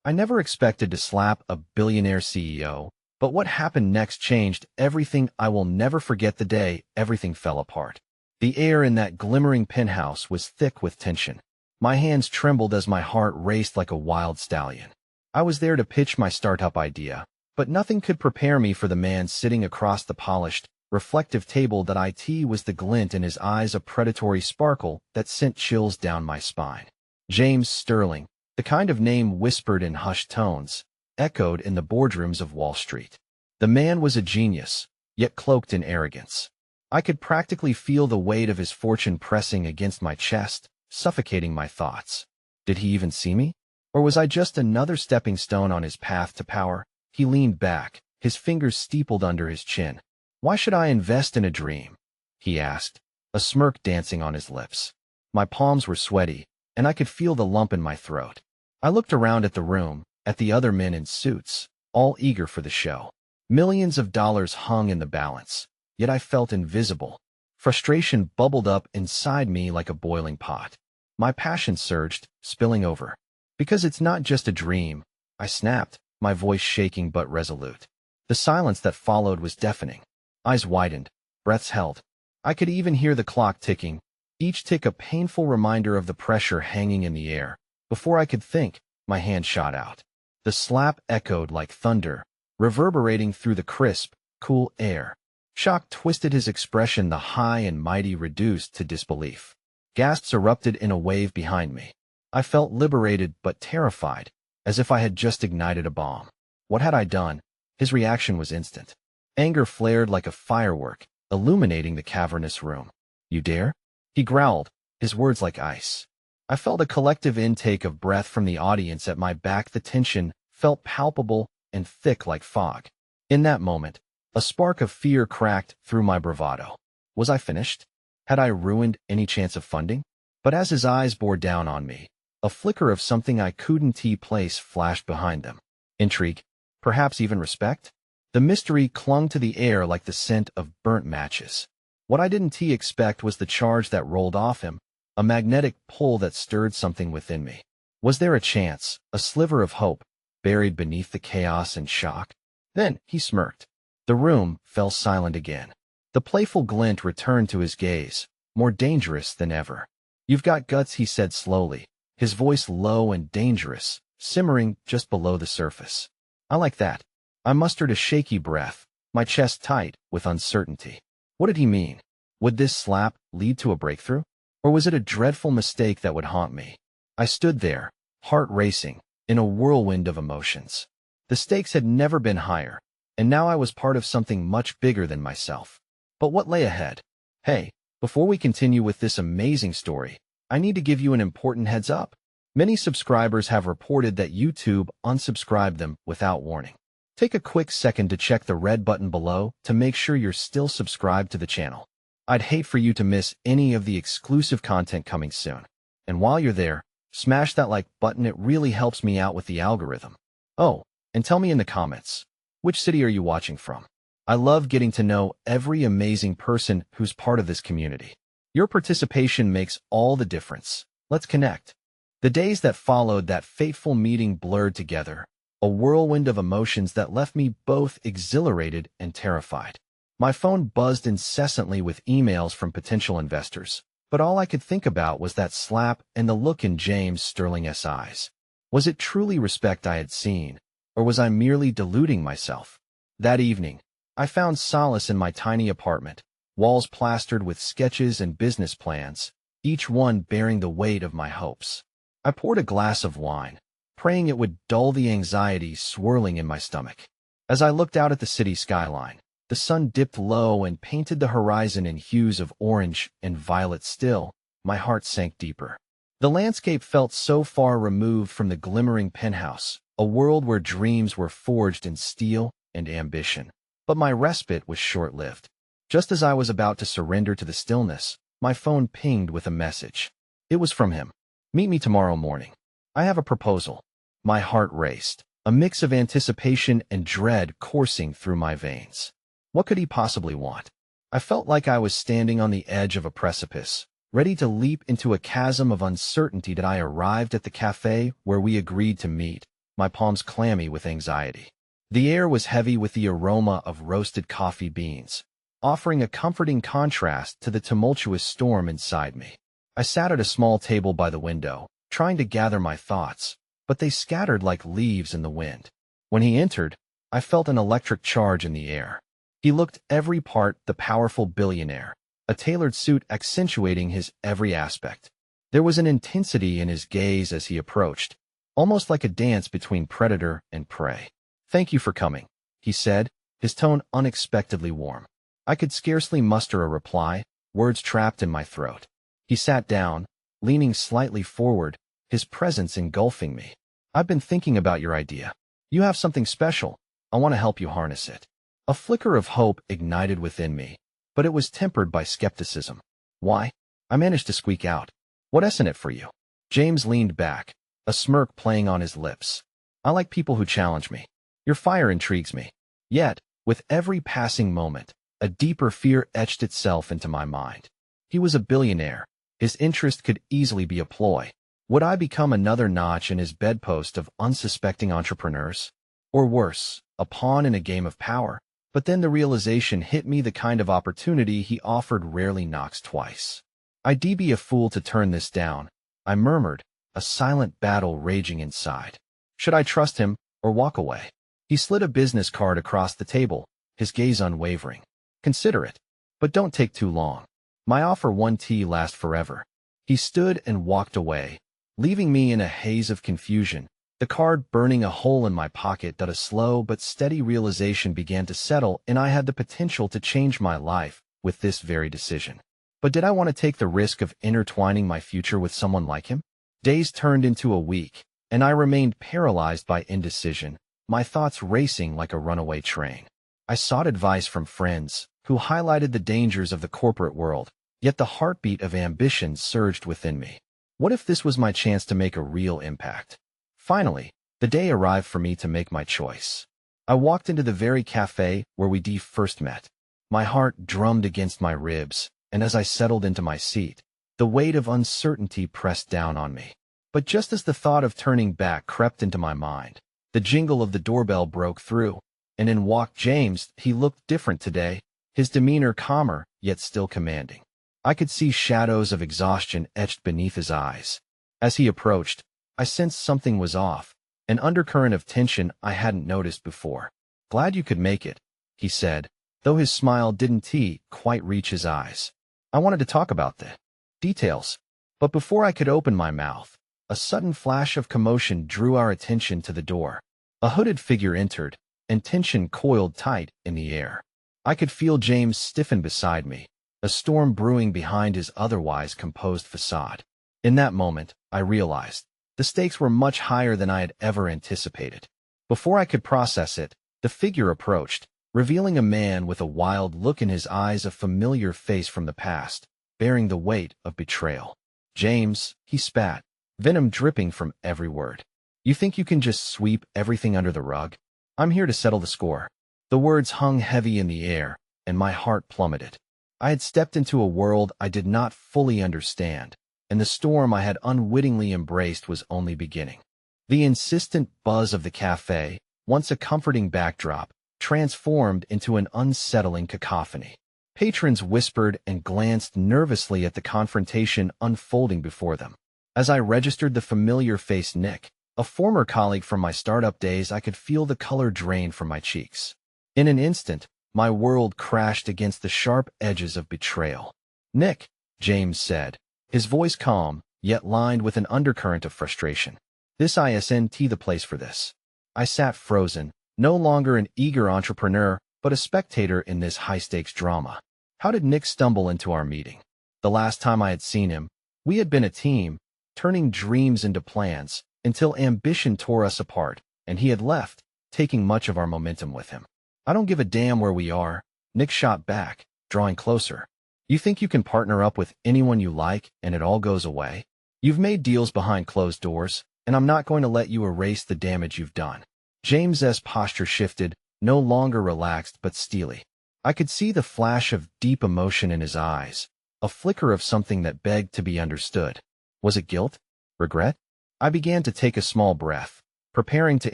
I never expected to slap a billionaire CEO, but what happened next changed everything. I will never forget the day everything fell apart. The air in that glimmering penthouse was thick with tension. My hands trembled as my heart raced like a wild stallion. I was there to pitch my startup idea, but nothing could prepare me for the man sitting across the polished, reflective table. That it was the glint in his eyes, a predatory sparkle that sent chills down my spine. James Sterling, the kind of name whispered in hushed tones, echoed in the boardrooms of Wall Street. The man was a genius, yet cloaked in arrogance. I could practically feel the weight of his fortune pressing against my chest, suffocating my thoughts. Did he even see me? Or was I just another stepping stone on his path to power? He leaned back, his fingers steepled under his chin. "Why should I invest in a dream?" he asked, a smirk dancing on his lips. My palms were sweaty, and I could feel the lump in my throat. I looked around at the room, at the other men in suits, all eager for the show. Millions of dollars hung in the balance, yet I felt invisible. Frustration bubbled up inside me like a boiling pot. My passion surged, spilling over. "Because it's not just a dream," I snapped, my voice shaking but resolute. The silence that followed was deafening. Eyes widened, breaths held. I could even hear the clock ticking, each tick a painful reminder of the pressure hanging in the air. Before I could think, my hand shot out. The slap echoed like thunder, reverberating through the crisp, cool air. Shock twisted his expression, the high and mighty reduced to disbelief. Gasps erupted in a wave behind me. I felt liberated but terrified, as if I had just ignited a bomb. What had I done? His reaction was instant. Anger flared like a firework, illuminating the cavernous room. "You dare?" he growled, his words like ice. I felt a collective intake of breath from the audience at my back. The tension felt palpable and thick like fog. In that moment, a spark of fear cracked through my bravado. Was I finished? Had I ruined any chance of funding? But as his eyes bore down on me, a flicker of something I couldn't place flashed behind them. Intrigue, perhaps even respect? The mystery clung to the air like the scent of burnt matches. What I didn't expect was the charge that rolled off him, a magnetic pull that stirred something within me. Was there a chance, a sliver of hope, buried beneath the chaos and shock? Then he smirked. The room fell silent again. The playful glint returned to his gaze, more dangerous than ever. "You've got guts," he said slowly, his voice low and dangerous, simmering just below the surface. "I like that." I mustered a shaky breath, my chest tight with uncertainty. What did he mean? Would this slap lead to a breakthrough? Or was it a dreadful mistake that would haunt me? I stood there, heart racing, in a whirlwind of emotions. The stakes had never been higher, and now I was part of something much bigger than myself. But what lay ahead? Hey, before we continue with this amazing story, I need to give you an important heads up. Many subscribers have reported that YouTube unsubscribed them without warning. Take a quick second to check the red button below to make sure you're still subscribed to the channel. I'd hate for you to miss any of the exclusive content coming soon. And while you're there, smash that like button. It really helps me out with the algorithm. Oh, and tell me in the comments, which city are you watching from? I love getting to know every amazing person who's part of this community. Your participation makes all the difference. Let's connect. The days that followed that fateful meeting blurred together, a whirlwind of emotions that left me both exhilarated and terrified. My phone buzzed incessantly with emails from potential investors, but all I could think about was that slap and the look in James Sterling's eyes. Was it truly respect I had seen, or was I merely deluding myself? That evening, I found solace in my tiny apartment, walls plastered with sketches and business plans, each one bearing the weight of my hopes. I poured a glass of wine, praying it would dull the anxiety swirling in my stomach. As I looked out at the city skyline, the sun dipped low and painted the horizon in hues of orange and violet. Still, my heart sank deeper. The landscape felt so far removed from the glimmering penthouse, a world where dreams were forged in steel and ambition. But my respite was short-lived. Just as I was about to surrender to the stillness, my phone pinged with a message. It was from him. "Meet me tomorrow morning. I have a proposal." My heart raced, a mix of anticipation and dread coursing through my veins. What could he possibly want? I felt like I was standing on the edge of a precipice, ready to leap into a chasm of uncertainty. That I arrived at the cafe where we agreed to meet, my palms clammy with anxiety. The air was heavy with the aroma of roasted coffee beans, offering a comforting contrast to the tumultuous storm inside me. I sat at a small table by the window, trying to gather my thoughts, but they scattered like leaves in the wind. When he entered, I felt an electric charge in the air. He looked every part the powerful billionaire, a tailored suit accentuating his every aspect. There was an intensity in his gaze as he approached, almost like a dance between predator and prey. "Thank you for coming," he said, his tone unexpectedly warm. I could scarcely muster a reply, words trapped in my throat. He sat down, leaning slightly forward, his presence engulfing me. "I've been thinking about your idea. You have something special. I want to help you harness it." A flicker of hope ignited within me, but it was tempered by skepticism. "Why?" I managed to squeak out. "What's in it for you?" James leaned back, a smirk playing on his lips. "I like people who challenge me. Your fire intrigues me." Yet, with every passing moment, a deeper fear etched itself into my mind. He was a billionaire. His interest could easily be a ploy. Would I become another notch in his bedpost of unsuspecting entrepreneurs? Or worse, a pawn in a game of power? But then the realization hit me: the kind of opportunity he offered rarely knocks twice. "I'd be a fool to turn this down," I murmured, a silent battle raging inside. Should I trust him or walk away? He slid a business card across the table, his gaze unwavering. "Consider it, but don't take too long. My offer won't last forever." He stood and walked away, leaving me in a haze of confusion, the card burning a hole in my pocket. That a slow but steady realization began to settle, and I had the potential to change my life with this very decision. But did I want to take the risk of intertwining my future with someone like him? Days turned into a week, and I remained paralyzed by indecision, my thoughts racing like a runaway train. I sought advice from friends, who highlighted the dangers of the corporate world, yet the heartbeat of ambition surged within me. What if this was my chance to make a real impact? Finally, the day arrived for me to make my choice. I walked into the very cafe where we first met. My heart drummed against my ribs, and as I settled into my seat, the weight of uncertainty pressed down on me. But just as the thought of turning back crept into my mind, the jingle of the doorbell broke through, and in walked James. He looked different today, his demeanor calmer, yet still commanding. I could see shadows of exhaustion etched beneath his eyes. As he approached, I sensed something was off, an undercurrent of tension I hadn't noticed before. "Glad you could make it," he said, though his smile didn't quite reach his eyes. I wanted to talk about the details, but before I could open my mouth, a sudden flash of commotion drew our attention to the door. A hooded figure entered, and tension coiled tight in the air. I could feel James stiffen beside me, a storm brewing behind his otherwise composed facade. In that moment, I realized the stakes were much higher than I had ever anticipated. Before I could process it, the figure approached, revealing a man with a wild look in his eyes, a familiar face from the past, bearing the weight of betrayal. "James," he spat, venom dripping from every word. "You think you can just sweep everything under the rug? I'm here to settle the score." The words hung heavy in the air, and my heart plummeted. I had stepped into a world I did not fully understand, and the storm I had unwittingly embraced was only beginning. The insistent buzz of the cafe, once a comforting backdrop, transformed into an unsettling cacophony. Patrons whispered and glanced nervously at the confrontation unfolding before them. As I registered the familiar face Nick, a former colleague from my startup days, I could feel the color drain from my cheeks. In an instant, my world crashed against the sharp edges of betrayal. "Nick," James said, his voice calm, yet lined with an undercurrent of frustration. "This isn't the place for this." I sat frozen, no longer an eager entrepreneur, but a spectator in this high-stakes drama. How did Nick stumble into our meeting? The last time I had seen him, we had been a team, turning dreams into plans, until ambition tore us apart, and he had left, taking much of our momentum with him. "I don't give a damn where we are," Nick shot back, drawing closer. "You think you can partner up with anyone you like and it all goes away? You've made deals behind closed doors, and I'm not going to let you erase the damage you've done." James's posture shifted, no longer relaxed but steely. I could see the flash of deep emotion in his eyes, a flicker of something that begged to be understood. Was it guilt? Regret? I began to take a small breath. preparing to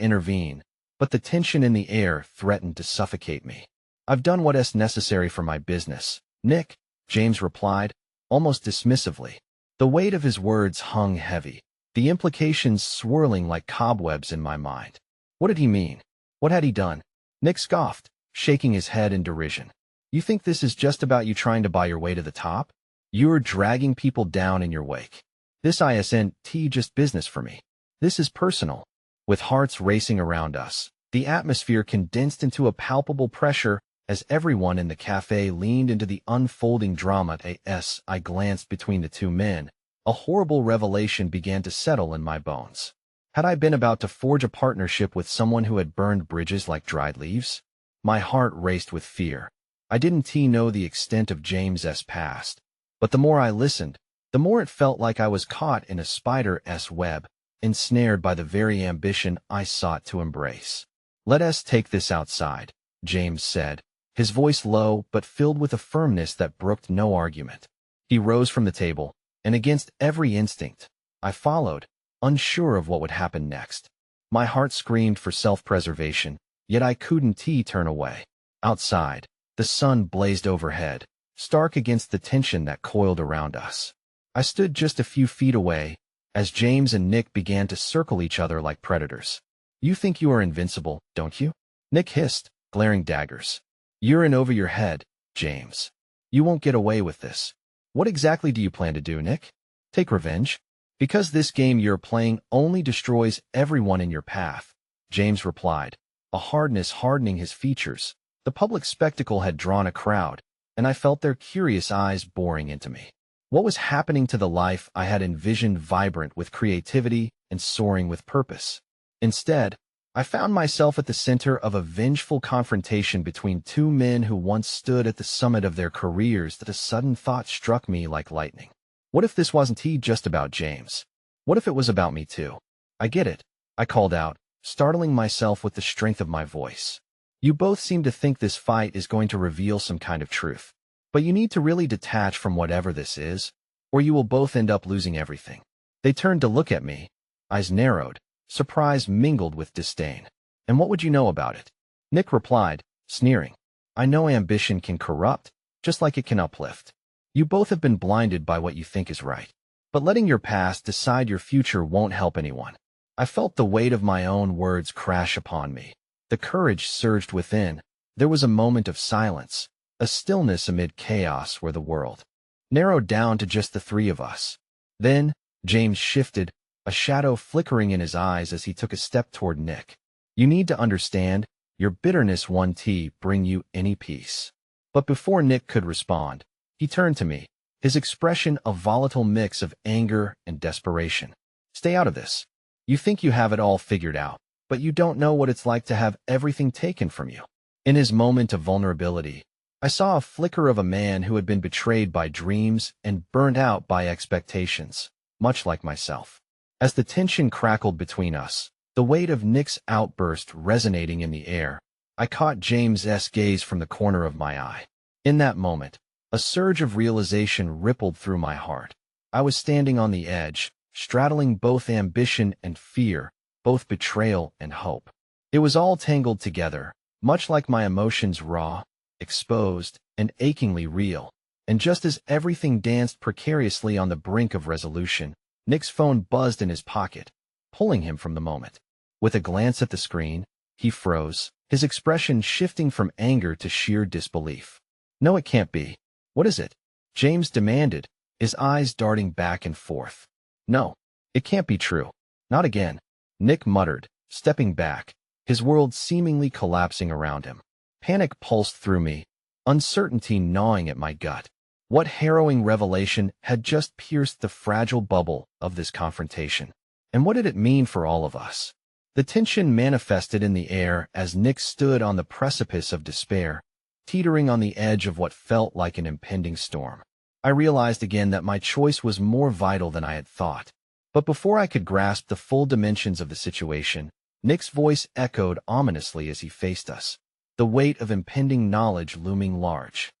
intervene, but the tension in the air threatened to suffocate me. "I've done what is necessary for my business, Nick," James replied, almost dismissively. The weight of his words hung heavy, the implications swirling like cobwebs in my mind. What did he mean? What had he done? Nick scoffed, shaking his head in derision. "You think this is just about you trying to buy your way to the top? You're dragging people down in your wake. This isn't just business for me. This is personal." With hearts racing around us, the atmosphere condensed into a palpable pressure as everyone in the cafe leaned into the unfolding drama. As I glanced between the two men, a horrible revelation began to settle in my bones. Had I been about to forge a partnership with someone who had burned bridges like dried leaves? My heart raced with fear. I didn't know the extent of James's past, but the more I listened, the more it felt like I was caught in a spider's web, ensnared by the very ambition I sought to embrace. "Let us take this outside," James said, his voice low but filled with a firmness that brooked no argument. He rose from the table, and against every instinct, I followed, unsure of what would happen next. My heart screamed for self-preservation, yet I couldn't turn away. Outside, the sun blazed overhead, stark against the tension that coiled around us. I stood just a few feet away, as James and Nick began to circle each other like predators. "You think you are invincible, don't you?" Nick hissed, glaring daggers. "You're in over your head, James. You won't get away with this." "What exactly do you plan to do, Nick? Take revenge? Because this game you're playing only destroys everyone in your path," James replied, a hardness hardening his features. The public spectacle had drawn a crowd, and I felt their curious eyes boring into me. What was happening to the life I had envisioned, vibrant with creativity and soaring with purpose? Instead, I found myself at the center of a vengeful confrontation between two men who once stood at the summit of their careers. That a sudden thought struck me like lightning. What if this wasn't just about James? What if it was about me too? "I get it," I called out, startling myself with the strength of my voice. "You both seem to think this fight is going to reveal some kind of truth. But you need to really detach from whatever this is, or you will both end up losing everything." They turned to look at me, eyes narrowed, surprise mingled with disdain. "And what would you know about it?" Nick replied, sneering. "I know ambition can corrupt, just like it can uplift. You both have been blinded by what you think is right. But letting your past decide your future won't help anyone." I felt the weight of my own words crash upon me. The courage surged within. There was a moment of silence, a stillness amid chaos where the world narrowed down to just the three of us. Then, James shifted, a shadow flickering in his eyes as he took a step toward Nick. "You need to understand, your bitterness won't bring you any peace." But before Nick could respond, he turned to me, his expression a volatile mix of anger and desperation. "Stay out of this. You think you have it all figured out, but you don't know what it's like to have everything taken from you." In his moment of vulnerability, I saw a flicker of a man who had been betrayed by dreams and burnt out by expectations, much like myself. As the tension crackled between us, the weight of Nick's outburst resonating in the air, I caught James's gaze from the corner of my eye. In that moment, a surge of realization rippled through my heart. I was standing on the edge, straddling both ambition and fear, both betrayal and hope. It was all tangled together, much like my emotions, raw, exposed, and achingly real. And just as everything danced precariously on the brink of resolution, Nick's phone buzzed in his pocket, pulling him from the moment. With a glance at the screen, he froze, his expression shifting from anger to sheer disbelief. "No, it can't be. What is it?" James demanded, his eyes darting back and forth. "No, it can't be true. Not again," Nick muttered, stepping back, his world seemingly collapsing around him. Panic pulsed through me, uncertainty gnawing at my gut. What harrowing revelation had just pierced the fragile bubble of this confrontation? And what did it mean for all of us? The tension manifested in the air as Nick stood on the precipice of despair, teetering on the edge of what felt like an impending storm. I realized again that my choice was more vital than I had thought. But before I could grasp the full dimensions of the situation, Nick's voice echoed ominously as he faced us, the weight of impending knowledge looming large.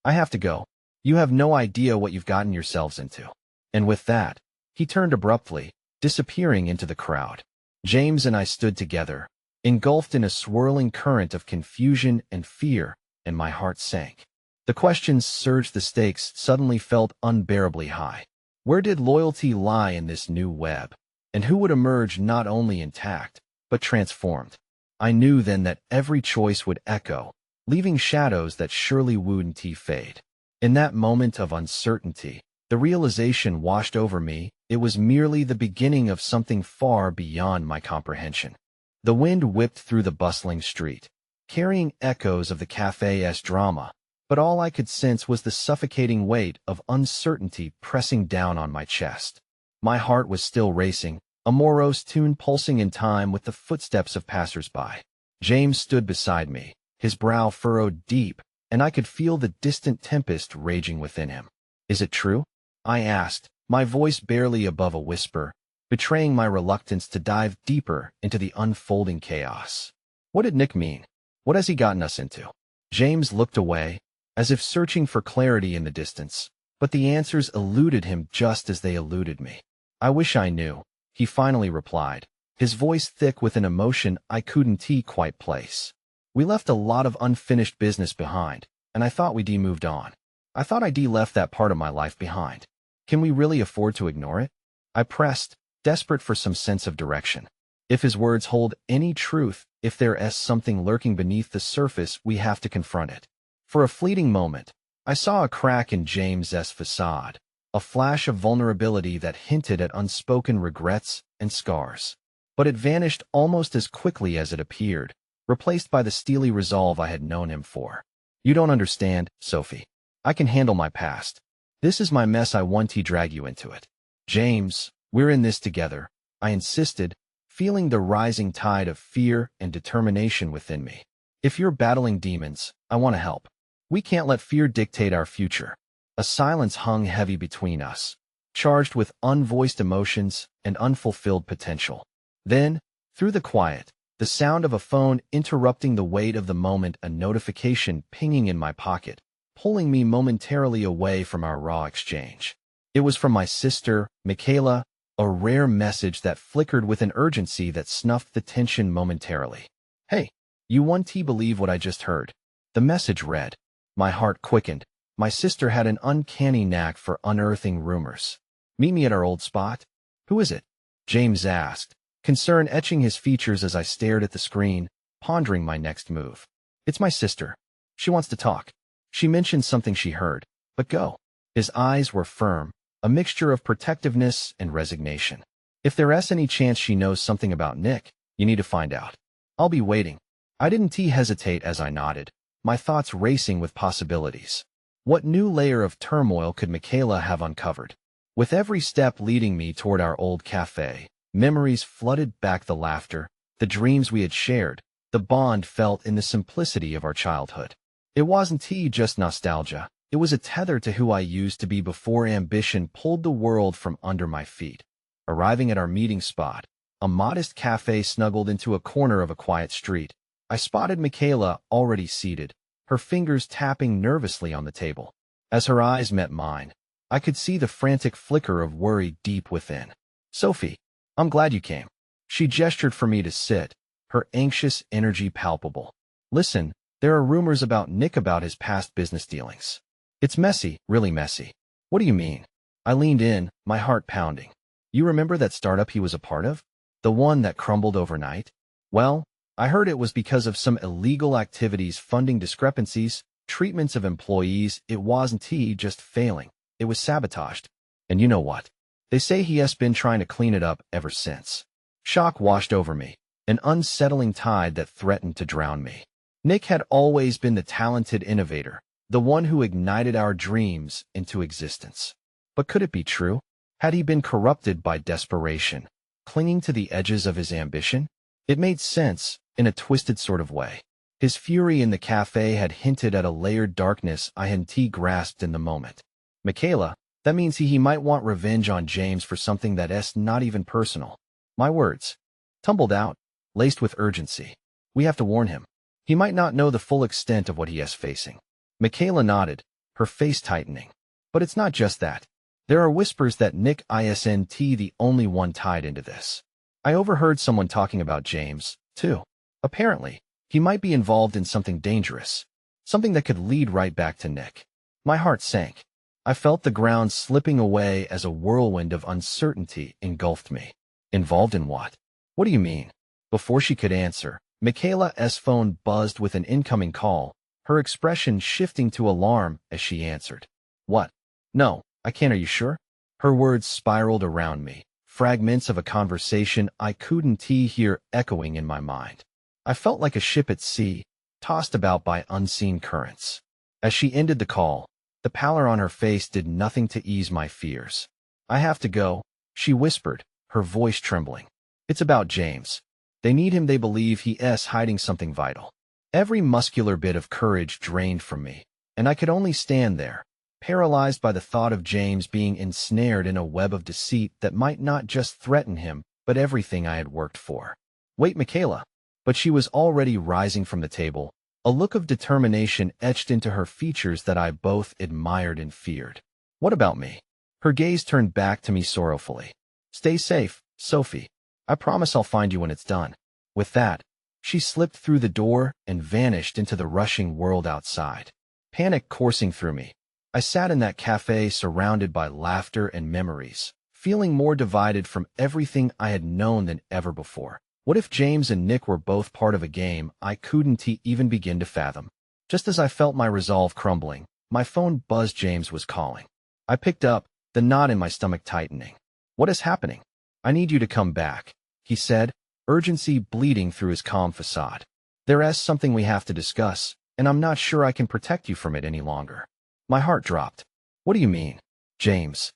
"I have to go. You have no idea what you've gotten yourselves into." And with that, he turned abruptly, disappearing into the crowd. James and I stood together, engulfed in a swirling current of confusion and fear, and my heart sank. The questions surged, the stakes suddenly felt unbearably high. Where did loyalty lie in this new web? And who would emerge not only intact, but transformed? I knew then that every choice would echo, leaving shadows that surely wouldn't fade. In that moment of uncertainty, the realization washed over me. It was merely the beginning of something far beyond my comprehension. The wind whipped through the bustling street, carrying echoes of the cafe's drama, but all I could sense was the suffocating weight of uncertainty pressing down on my chest. My heart was still racing, a morose tune pulsing in time with the footsteps of passers-by. James stood beside me, his brow furrowed deep, and I could feel the distant tempest raging within him. "Is it true?" I asked, my voice barely above a whisper, betraying my reluctance to dive deeper into the unfolding chaos. What did Nick mean? What has he gotten us into? James looked away, as if searching for clarity in the distance, but the answers eluded him just as they eluded me. "I wish I knew," he finally replied, his voice thick with an emotion I couldn't quite place. "We left a lot of unfinished business behind, and I thought we'd moved on. I thought I'd left that part of my life behind. Can we really afford to ignore it?" I pressed, desperate for some sense of direction. If his words hold any truth, if there's something lurking beneath the surface, we have to confront it. For a fleeting moment, I saw a crack in James's facade, a flash of vulnerability that hinted at unspoken regrets and scars. But it vanished almost as quickly as it appeared, replaced by the steely resolve I had known him for. "You don't understand, Sophie. I can handle my past. This is my mess. I want to drag you into it." "James, we're in this together," I insisted, feeling the rising tide of fear and determination within me. "If you're battling demons, I want to help. We can't let fear dictate our future." A silence hung heavy between us, charged with unvoiced emotions and unfulfilled potential. Then, through the quiet, the sound of a phone interrupting the weight of the moment, a notification pinging in my pocket, pulling me momentarily away from our raw exchange. It was from my sister, Michaela, a rare message that flickered with an urgency that snuffed the tension momentarily. "Hey, you won't believe what I just heard." The message read. My heart quickened. My sister had an uncanny knack for unearthing rumors. "Meet me at our old spot?" "Who is it?" James asked, concern etching his features as I stared at the screen, pondering my next move. "It's my sister. She wants to talk. She mentioned something she heard. But go." His eyes were firm, a mixture of protectiveness and resignation. "If there's any chance she knows something about Nick, you need to find out. I'll be waiting." I didn't hesitate as I nodded, my thoughts racing with possibilities. What new layer of turmoil could Michaela have uncovered? With every step leading me toward our old cafe, memories flooded back, the laughter, the dreams we had shared, the bond felt in the simplicity of our childhood. It wasn't just nostalgia. It was a tether to who I used to be before ambition pulled the world from under my feet. Arriving at our meeting spot, a modest cafe snuggled into a corner of a quiet street, I spotted Michaela already seated, her fingers tapping nervously on the table. As her eyes met mine, I could see the frantic flicker of worry deep within. "Sophie, I'm glad you came." She gestured for me to sit, her anxious energy palpable. "Listen, there are rumors about Nick, about his past business dealings. It's messy, really messy." "What do you mean?" I leaned in, my heart pounding. "You remember that startup he was a part of? The one that crumbled overnight? Well, I heard it was because of some illegal activities, funding discrepancies, treatments of employees. It wasn't just failing. It was sabotaged. And you know what? They say he has been trying to clean it up ever since." Shock washed over me, an unsettling tide that threatened to drown me. Nick had always been the talented innovator, the one who ignited our dreams into existence. But could it be true? Had he been corrupted by desperation, clinging to the edges of his ambition? It made sense, in a twisted sort of way. His fury in the cafe had hinted at a layered darkness I hadn't grasped in the moment. "Michaela, that means he might want revenge on James for something that's not even personal." My words tumbled out, laced with urgency. "We have to warn him. He might not know the full extent of what he is facing." Michaela nodded, her face tightening. "But it's not just that. There are whispers that Nick isn't the only one tied into this. I overheard someone talking about James, too. Apparently, he might be involved in something dangerous, something that could lead right back to Nick. My heart sank. I felt the ground slipping away as a whirlwind of uncertainty engulfed me. Involved in what? What do you mean? Before she could answer, Michaela's phone buzzed with an incoming call, her expression shifting to alarm as she answered. What? No, I can't. Are you sure? Her words spiraled around me, fragments of a conversation I couldn't hear echoing in my mind. I felt like a ship at sea, tossed about by unseen currents. As she ended the call, the pallor on her face did nothing to ease my fears. I have to go, she whispered, her voice trembling. It's about James. They need him. They believe he's hiding something vital. Every muscular bit of courage drained from me, and I could only stand there, paralyzed by the thought of James being ensnared in a web of deceit that might not just threaten him, but everything I had worked for. Wait, Michaela. But she was already rising from the table, a look of determination etched into her features that I both admired and feared. What about me? Her gaze turned back to me sorrowfully. Stay safe, Sophie. I promise I'll find you when it's done. With that, she slipped through the door and vanished into the rushing world outside. Panic coursing through me, I sat in that cafe surrounded by laughter and memories, feeling more divided from everything I had known than ever before. What if James and Nick were both part of a game I couldn't even begin to fathom? Just as I felt my resolve crumbling, my phone buzzed. James was calling. I picked up, the knot in my stomach tightening. What is happening? I need you to come back, he said, urgency bleeding through his calm facade. There's something we have to discuss, and I'm not sure I can protect you from it any longer. My heart dropped. What do you mean? James.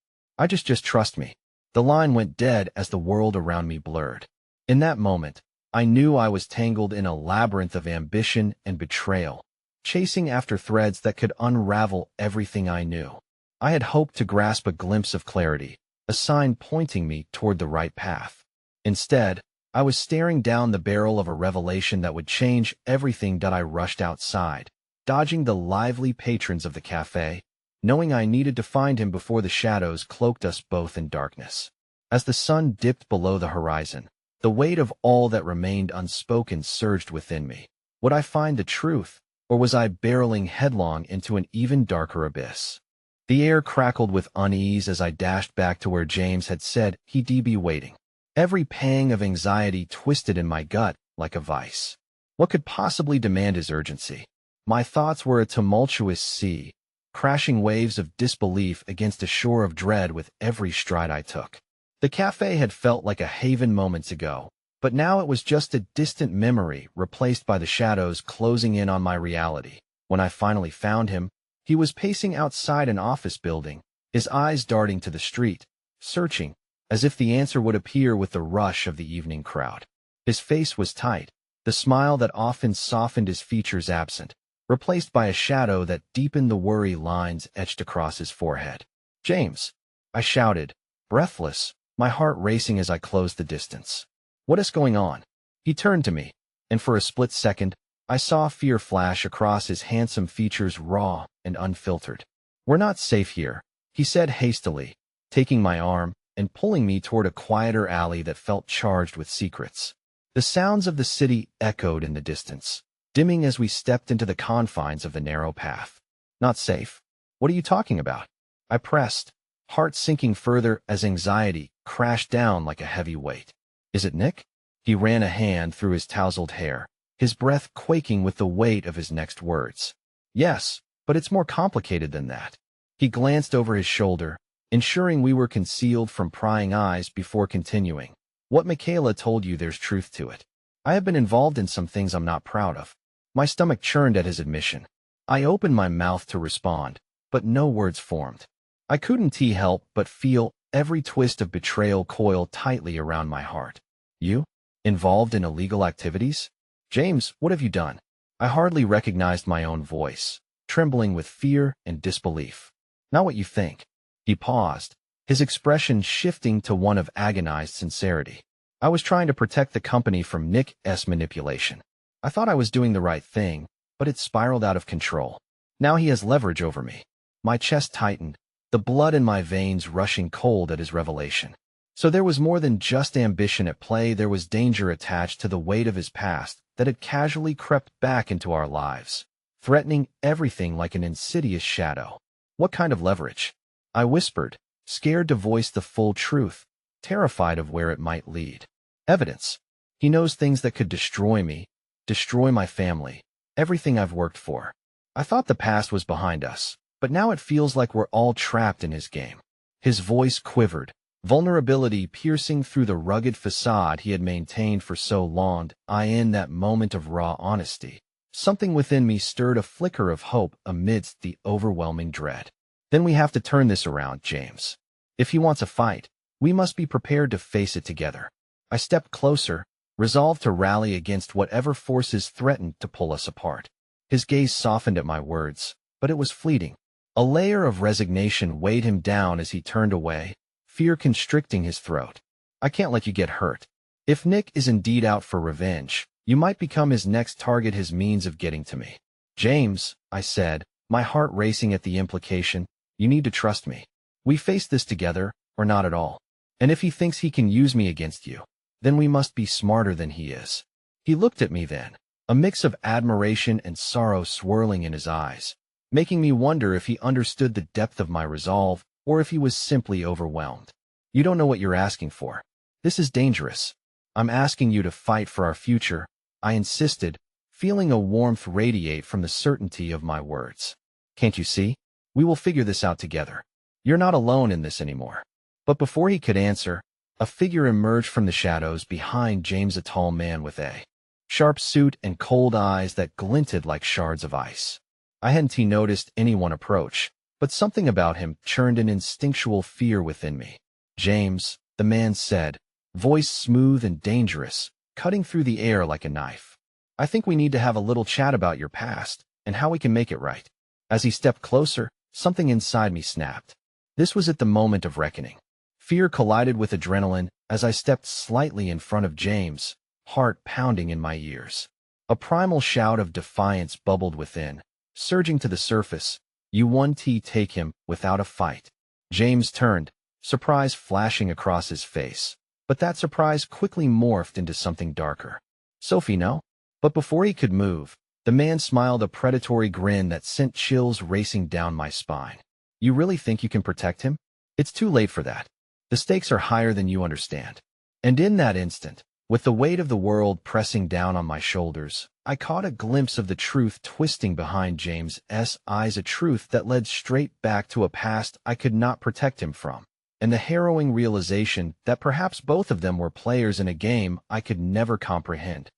Just trust me. The line went dead as the world around me blurred. In that moment, I knew I was tangled in a labyrinth of ambition and betrayal, chasing after threads that could unravel everything I knew. I had hoped to grasp a glimpse of clarity, a sign pointing me toward the right path. Instead, I was staring down the barrel of a revelation that would change everything. I rushed outside, dodging the lively patrons of the cafe, knowing I needed to find him before the shadows cloaked us both in darkness. As the sun dipped below the horizon, the weight of all that remained unspoken surged within me. Would I find the truth, or was I barreling headlong into an even darker abyss? The air crackled with unease as I dashed back to where James had said he'd be waiting. Every pang of anxiety twisted in my gut like a vice. What could possibly demand his urgency? My thoughts were a tumultuous sea, crashing waves of disbelief against a shore of dread with every stride I took. The cafe had felt like a haven moments ago, but now it was just a distant memory replaced by the shadows closing in on my reality. When I finally found him, he was pacing outside an office building, his eyes darting to the street, searching, as if the answer would appear with the rush of the evening crowd. His face was tight, the smile that often softened his features absent, replaced by a shadow that deepened the worry lines etched across his forehead. James, I shouted, breathless, my heart racing as I closed the distance. What is going on? He turned to me, and for a split second, I saw fear flash across his handsome features, raw and unfiltered. We're not safe here, he said hastily, taking my arm and pulling me toward a quieter alley that felt charged with secrets. The sounds of the city echoed in the distance, dimming as we stepped into the confines of the narrow path. Not safe? What are you talking about? I pressed, heart sinking further as anxiety crashed down like a heavy weight. Is it Nick? He ran a hand through his tousled hair, his breath quaking with the weight of his next words. Yes, but it's more complicated than that. He glanced over his shoulder, ensuring we were concealed from prying eyes before continuing. What Michaela told you, there's truth to it. I have been involved in some things I'm not proud of. My stomach churned at his admission. I opened my mouth to respond, but no words formed. I couldn't help but feel every twist of betrayal coil tightly around my heart. You? Involved in illegal activities? James, what have you done? I hardly recognized my own voice, trembling with fear and disbelief. Not what you think. He paused, his expression shifting to one of agonized sincerity. I was trying to protect the company from Nick's manipulation. I thought I was doing the right thing, but it spiraled out of control. Now he has leverage over me. My chest tightened, the blood in my veins rushing cold at his revelation. So there was more than just ambition at play, there was danger attached to the weight of his past that had casually crept back into our lives, threatening everything like an insidious shadow. What kind of leverage? I whispered, scared to voice the full truth, terrified of where it might lead. Evidence. He knows things that could destroy me, destroy my family, everything I've worked for. I thought the past was behind us, but now it feels like we're all trapped in his game. His voice quivered, vulnerability piercing through the rugged facade he had maintained for so long. In that moment of raw honesty, something within me stirred a flicker of hope amidst the overwhelming dread. Then we have to turn this around, James. If he wants a fight, we must be prepared to face it together. I stepped closer, resolved to rally against whatever forces threatened to pull us apart. His gaze softened at my words, but it was fleeting. A layer of resignation weighed him down as he turned away, fear constricting his throat. I can't let you get hurt. If Nick is indeed out for revenge, you might become his next target, his means of getting to me. James, I said, my heart racing at the implication, you need to trust me. We face this together, or not at all. And if he thinks he can use me against you, then we must be smarter than he is. He looked at me then, a mix of admiration and sorrow swirling in his eyes, making me wonder if he understood the depth of my resolve, or if he was simply overwhelmed. You don't know what you're asking for. This is dangerous. I'm asking you to fight for our future, I insisted, feeling a warmth radiate from the certainty of my words. Can't you see? We will figure this out together. You're not alone in this anymore. But before he could answer, a figure emerged from the shadows behind James, a tall man with a sharp suit and cold eyes that glinted like shards of ice. I hadn't noticed anyone approach, but something about him churned an instinctual fear within me. James, the man said, voice smooth and dangerous, cutting through the air like a knife. I think we need to have a little chat about your past, and how we can make it right. As he stepped closer, something inside me snapped. This was at the moment of reckoning. Fear collided with adrenaline as I stepped slightly in front of James, heart pounding in my ears. A primal shout of defiance bubbled within, surging to the surface. You won't take him without a fight. James turned, surprise flashing across his face. But that surprise quickly morphed into something darker. Sophie, no? But before he could move, the man smiled a predatory grin that sent chills racing down my spine. You really think you can protect him? It's too late for that. The stakes are higher than you understand. And in that instant, with the weight of the world pressing down on my shoulders, I caught a glimpse of the truth twisting behind James's eyes, a truth that led straight back to a past I could not protect him from, and the harrowing realization that perhaps both of them were players in a game I could never comprehend.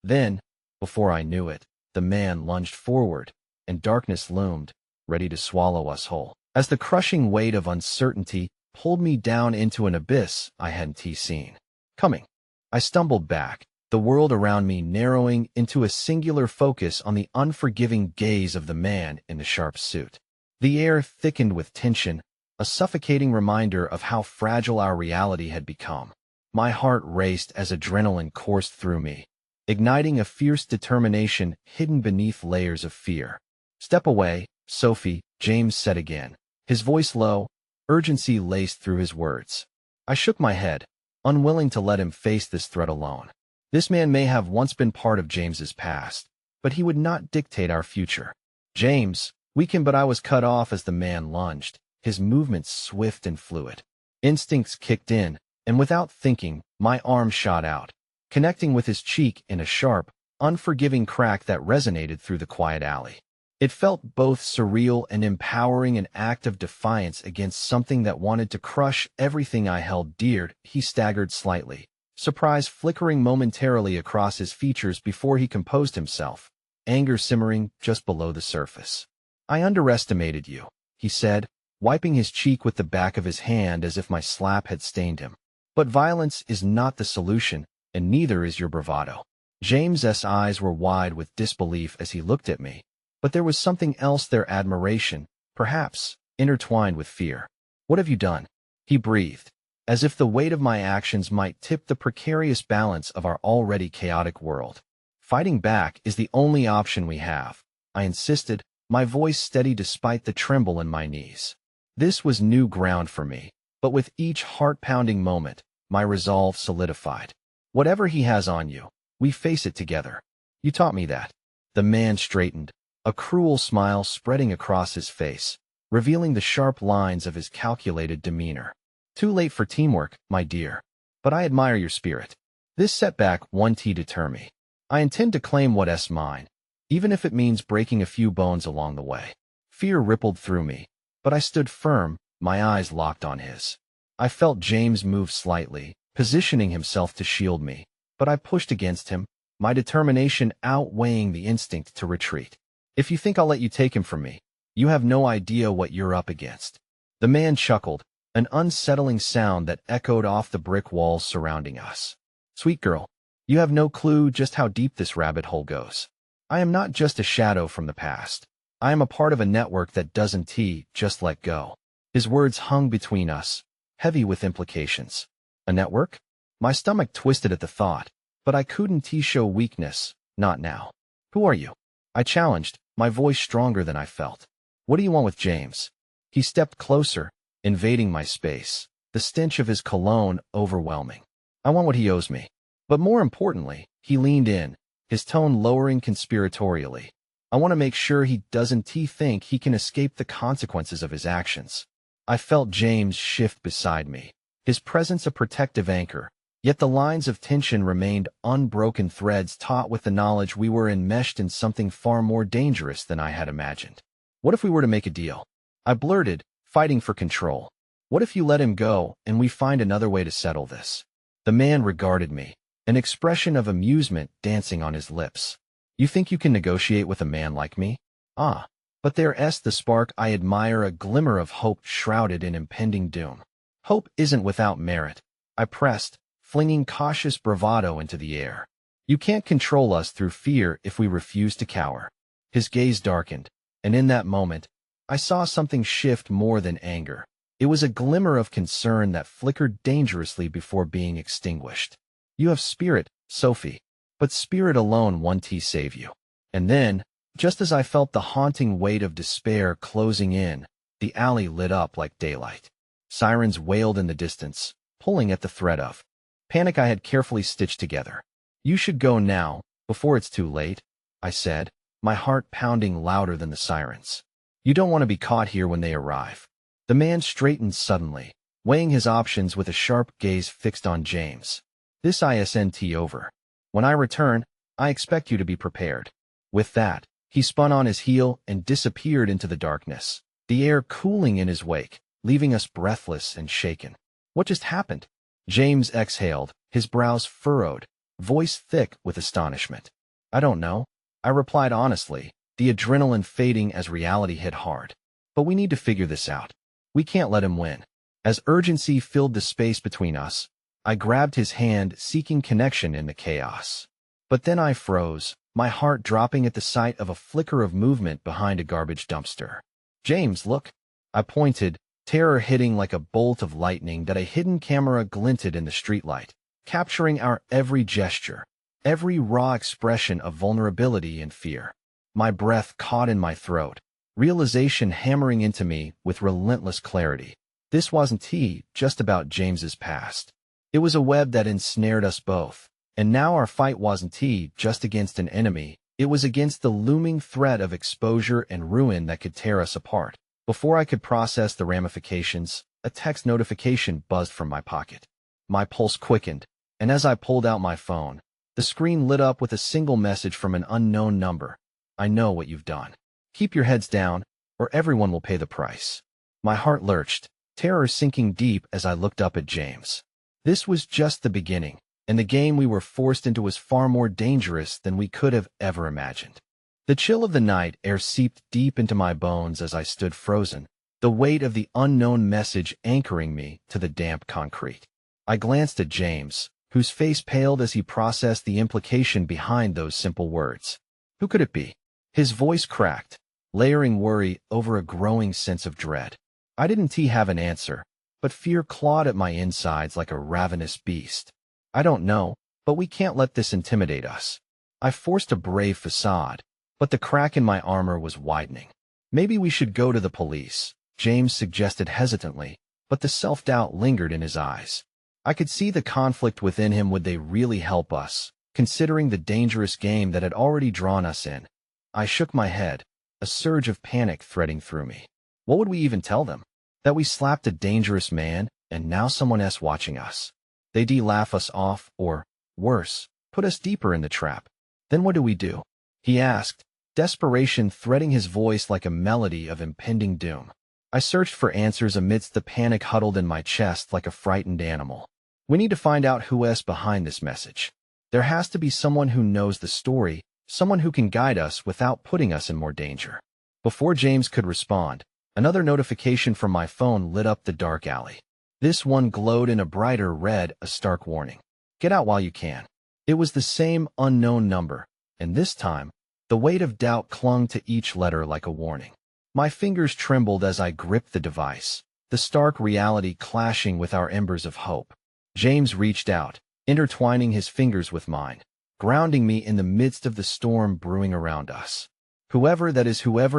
Then, before I knew it, the man lunged forward, and darkness loomed, ready to swallow us whole. As the crushing weight of uncertainty pulled me down into an abyss I hadn't seen coming. I stumbled back, the world around me narrowing into a singular focus on the unforgiving gaze of the man in the sharp suit. The air thickened with tension, a suffocating reminder of how fragile our reality had become. My heart raced as adrenaline coursed through me, igniting a fierce determination hidden beneath layers of fear. Step away, Sophie, James said again, his voice low, urgency laced through his words. I shook my head, unwilling to let him face this threat alone. This man may have once been part of James's past, but he would not dictate our future. James, we can, but I was cut off as the man lunged, his movements swift and fluid. Instincts kicked in, and without thinking, my arm shot out, connecting with his cheek in a sharp, unforgiving crack that resonated through the quiet alley. It felt both surreal and empowering, an act of defiance against something that wanted to crush everything I held dear. He staggered slightly, surprise flickering momentarily across his features before he composed himself, anger simmering just below the surface. I underestimated you, he said, wiping his cheek with the back of his hand as if my slap had stained him. But violence is not the solution, and neither is your bravado. James's eyes were wide with disbelief as he looked at me. But there was something else there, admiration, perhaps, intertwined with fear. What have you done? He breathed, as if the weight of my actions might tip the precarious balance of our already chaotic world. Fighting back is the only option we have, I insisted, my voice steady despite the tremble in my knees. This was new ground for me, but with each heart-pounding moment, My resolve solidified. Whatever he has on you, we face it together. You taught me that. The man straightened, a cruel smile spreading across his face, revealing the sharp lines of his calculated demeanor. Too late for teamwork, my dear. But I admire your spirit. This setback won't deter me. I intend to claim what's mine, even if it means breaking a few bones along the way. Fear rippled through me, but I stood firm, my eyes locked on his. I felt James move slightly, positioning himself to shield me, but I pushed against him, my determination outweighing the instinct to retreat. If you think I'll let you take him from me, you have no idea what you're up against. The man chuckled, an unsettling sound that echoed off the brick walls surrounding us. Sweet girl, you have no clue just how deep this rabbit hole goes. I am not just a shadow from the past. I am a part of a network that doesn't just let go. His words hung between us, heavy with implications. A network? My stomach twisted at the thought, but I couldn't show weakness, not now. Who are you? I challenged, my voice stronger than I felt. What do you want with James? He stepped closer, invading my space, the stench of his cologne overwhelming. I want what he owes me. But more importantly, he leaned in, his tone lowering conspiratorially. I want to make sure he doesn't think he can escape the consequences of his actions. I felt James shift beside me, his presence a protective anchor, yet the lines of tension remained unbroken threads taut with the knowledge we were enmeshed in something far more dangerous than I had imagined. What if we were to make a deal? I blurted, fighting for control. What if you let him go and we find another way to settle this? The man regarded me, an expression of amusement dancing on his lips. You think you can negotiate with a man like me? Ah, but there's the spark I admire, a glimmer of hope shrouded in impending doom. Hope isn't without merit, I pressed, flinging cautious bravado into the air. You can't control us through fear if we refuse to cower. His gaze darkened, and in that moment, I saw something shift more than anger. It was a glimmer of concern that flickered dangerously before being extinguished. You have spirit, Sophie, but spirit alone won't save you. And then, just as I felt the haunting weight of despair closing in, the alley lit up like daylight. Sirens wailed in the distance, pulling at the thread of panic I had carefully stitched together. You should go now, before it's too late, I said, my heart pounding louder than the sirens. You don't want to be caught here when they arrive. The man straightened suddenly, weighing his options with a sharp gaze fixed on James. This isn't over. When I return, I expect you to be prepared. With that, he spun on his heel and disappeared into the darkness, the air cooling in his wake, leaving us breathless and shaken. What just happened? James exhaled, his brows furrowed, voice thick with astonishment. I don't know, I replied honestly, the adrenaline fading as reality hit hard. But we need to figure this out. We can't let him win. As urgency filled the space between us, I grabbed his hand, seeking connection in the chaos. But then I froze, my heart dropping at the sight of a flicker of movement behind a garbage dumpster. James, look. I pointed, terror hitting like a bolt of lightning that a hidden camera glinted in the streetlight, capturing our every gesture, every raw expression of vulnerability and fear. My breath caught in my throat, realization hammering into me with relentless clarity. This wasn't just about James's past. It was a web that ensnared us both, and now our fight wasn't just against an enemy, it was against the looming threat of exposure and ruin that could tear us apart. Before I could process the ramifications, a text notification buzzed from my pocket. My pulse quickened, and as I pulled out my phone, the screen lit up with a single message from an unknown number. I know what you've done. Keep your heads down, or everyone will pay the price. My heart lurched, terror sinking deep as I looked up at James. This was just the beginning, and the game we were forced into was far more dangerous than we could have ever imagined. The chill of the night air seeped deep into my bones as I stood frozen, the weight of the unknown message anchoring me to the damp concrete. I glanced at James, whose face paled as he processed the implication behind those simple words. Who could it be? His voice cracked, layering worry over a growing sense of dread. I didn't have an answer, but fear clawed at my insides like a ravenous beast. I don't know, but we can't let this intimidate us. I forced a brave facade, but the crack in my armor was widening. Maybe we should go to the police, James suggested hesitantly, but the self-doubt lingered in his eyes. I could see the conflict within him. Would they really help us, considering the dangerous game that had already drawn us in? I shook my head, a surge of panic threading through me. What would we even tell them? That we slapped a dangerous man, and now someone else watching us. They'd laugh us off, or, worse, put us deeper in the trap. Then what do? He asked, desperation threading his voice like a melody of impending doom. I searched for answers amidst the panic huddled in my chest like a frightened animal. We need to find out who's behind this message. There has to be someone who knows the story, someone who can guide us without putting us in more danger. Before James could respond, another notification from my phone lit up the dark alley. This one glowed in a brighter red, a stark warning. Get out while you can. It was the same unknown number, and this time, the weight of doubt clung to each letter like a warning. My fingers trembled as I gripped the device, the stark reality clashing with our embers of hope. James reached out, intertwining his fingers with mine, grounding me in the midst of the storm brewing around us. Whoever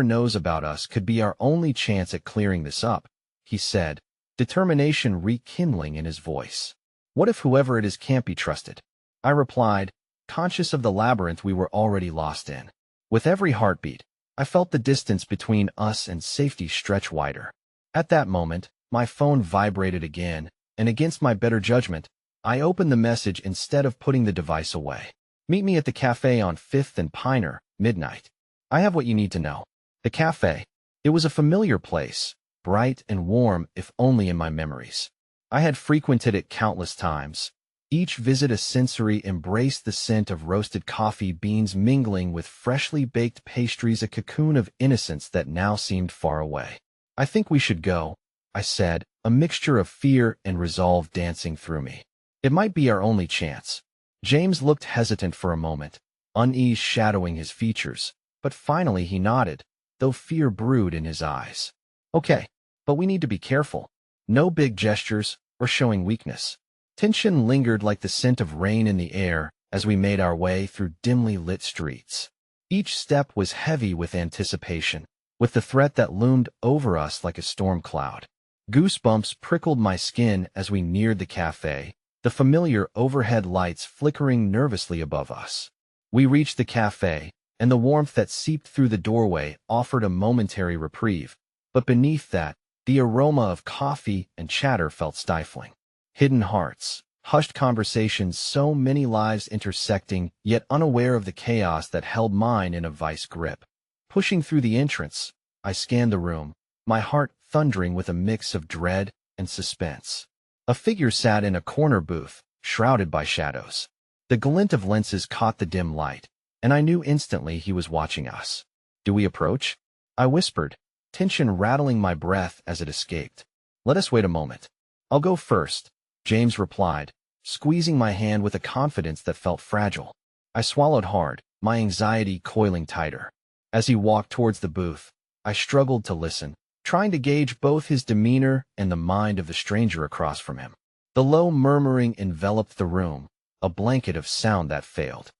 knows about us could be our only chance at clearing this up, he said, determination rekindling in his voice. What if whoever it is can't be trusted? I replied, conscious of the labyrinth we were already lost in. With every heartbeat, I felt the distance between us and safety stretch wider. At that moment, my phone vibrated again, and against my better judgment, I opened the message instead of putting the device away. Meet me at the cafe on 5th and Piner, midnight. I have what you need to know. The cafe. It was a familiar place, bright and warm if only in my memories. I had frequented it countless times. Each visit a sensory embraced the scent of roasted coffee beans mingling with freshly baked pastries, a cocoon of innocence that now seemed far away. I think we should go, I said, a mixture of fear and resolve dancing through me. It might be our only chance. James looked hesitant for a moment, unease shadowing his features, but finally he nodded, though fear brewed in his eyes. Okay, but we need to be careful. No big gestures or showing weakness. Tension lingered like the scent of rain in the air as we made our way through dimly lit streets. Each step was heavy with anticipation, with the threat that loomed over us like a storm cloud. Goosebumps prickled my skin as we neared the cafe, the familiar overhead lights flickering nervously above us. We reached the cafe, and the warmth that seeped through the doorway offered a momentary reprieve, but beneath that, the aroma of coffee and chatter felt stifling. Hidden hearts, hushed conversations, so many lives intersecting, yet unaware of the chaos that held mine in a vice grip. Pushing through the entrance, I scanned the room, my heart thundering with a mix of dread and suspense. A figure sat in a corner booth, shrouded by shadows. The glint of lenses caught the dim light, and I knew instantly he was watching us. Do we approach? I whispered, tension rattling my breath as it escaped. Let us wait a moment. I'll go first, James replied, squeezing my hand with a confidence that felt fragile. I swallowed hard, my anxiety coiling tighter. As he walked towards the booth, I struggled to listen, trying to gauge both his demeanor and the mind of the stranger across from him. The low murmuring enveloped the room, a blanket of sound that failed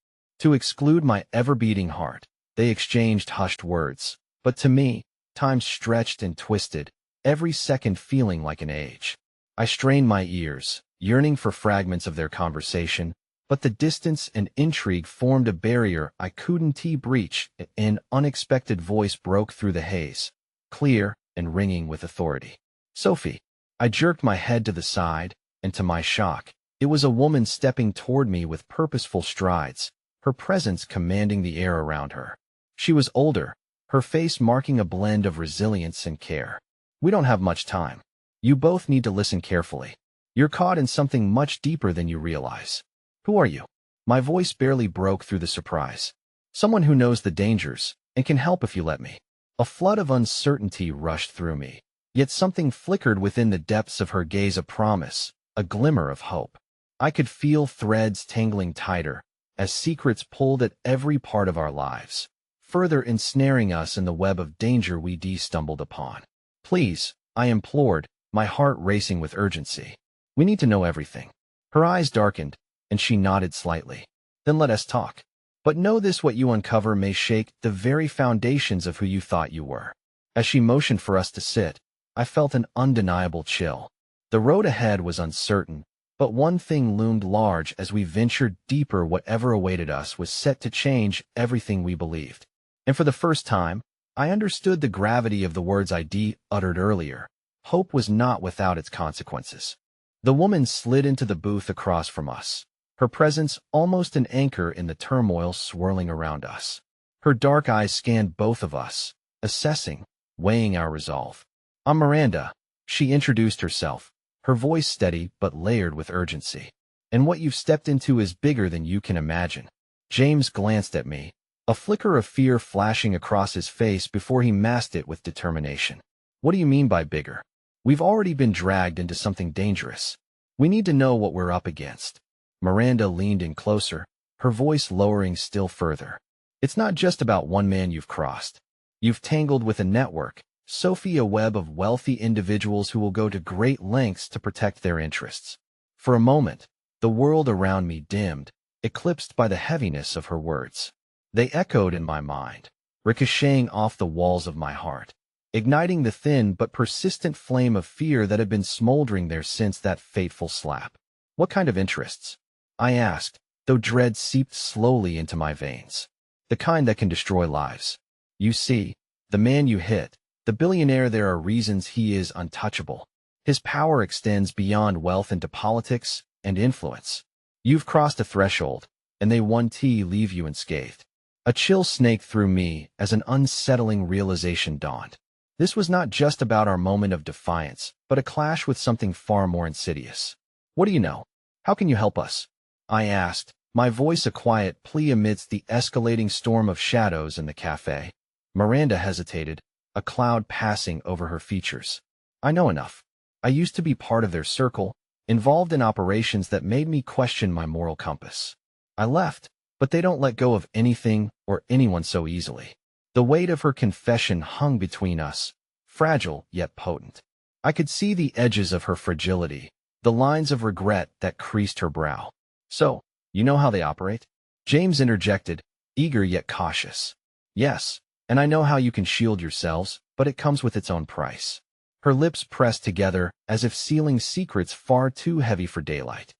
to exclude my ever-beating heart. They exchanged hushed words, but to me, time stretched and twisted, every second feeling like an age. I strained my ears, yearning for fragments of their conversation, but the distance and intrigue formed a barrier I couldn't breach. An unexpected voice broke through the haze, clear and ringing with authority. Sophie. I jerked my head to the side, and to my shock, it was a woman stepping toward me with purposeful strides, her presence commanding the air around her. She was older, her face marking a blend of resilience and care. We don't have much time. You both need to listen carefully. You're caught in something much deeper than you realize. Who are you? My voice barely broke through the surprise. Someone who knows the dangers and can help if you let me. A flood of uncertainty rushed through me, yet something flickered within the depths of her gaze, a promise, a glimmer of hope. I could feel threads tangling tighter as secrets pulled at every part of our lives, further ensnaring us in the web of danger we stumbled upon. Please, I implored, my heart racing with urgency. We need to know everything. Her eyes darkened, and she nodded slightly. Then let us talk. But know this: what you uncover may shake the very foundations of who you thought you were. As she motioned for us to sit, I felt an undeniable chill. The road ahead was uncertain, But one thing loomed large as we ventured deeper. Whatever awaited us was set to change everything we believed. And for the first time, I understood the gravity of the words I uttered earlier. Hope was not without its consequences. The woman slid into the booth across from us, her presence almost an anchor in the turmoil swirling around us. Her dark eyes scanned both of us, assessing, weighing our resolve. "I'm Miranda," she introduced herself, her voice steady but layered with urgency. "And what you've stepped into is bigger than you can imagine." James glanced at me, a flicker of fear flashing across his face before he masked it with determination. "What do you mean by bigger? We've already been dragged into something dangerous. We need to know what we're up against." Miranda leaned in closer, her voice lowering still further. "It's not just about one man you've crossed. You've tangled with a network, Sophie, a web of wealthy individuals who will go to great lengths to protect their interests." For a moment, the world around me dimmed, eclipsed by the heaviness of her words. They echoed in my mind, ricocheting off the walls of my heart, igniting the thin but persistent flame of fear that had been smoldering there since that fateful slap. "What kind of interests?" I asked, though dread seeped slowly into my veins. "The kind that can destroy lives. You see, the man you hit, the billionaire, there are reasons he is untouchable. His power extends beyond wealth into politics and influence. You've crossed a threshold, and they leave you unscathed." A chill snaked through me as an unsettling realization dawned. This was not just about our moment of defiance, but a clash with something far more insidious. "What do you know? How can you help us?" I asked, my voice a quiet plea amidst the escalating storm of shadows in the cafe. Miranda hesitated, a cloud passing over her features. "I know enough. I used to be part of their circle, involved in operations that made me question my moral compass. I left, but they don't let go of anything or anyone so easily." The weight of her confession hung between us, fragile yet potent. I could see the edges of her fragility, the lines of regret that creased her brow. "So, you know how they operate?" James interjected, eager yet cautious. "Yes, and I know how you can shield yourselves, but it comes with its own price." Her lips pressed together as if sealing secrets far too heavy for daylight.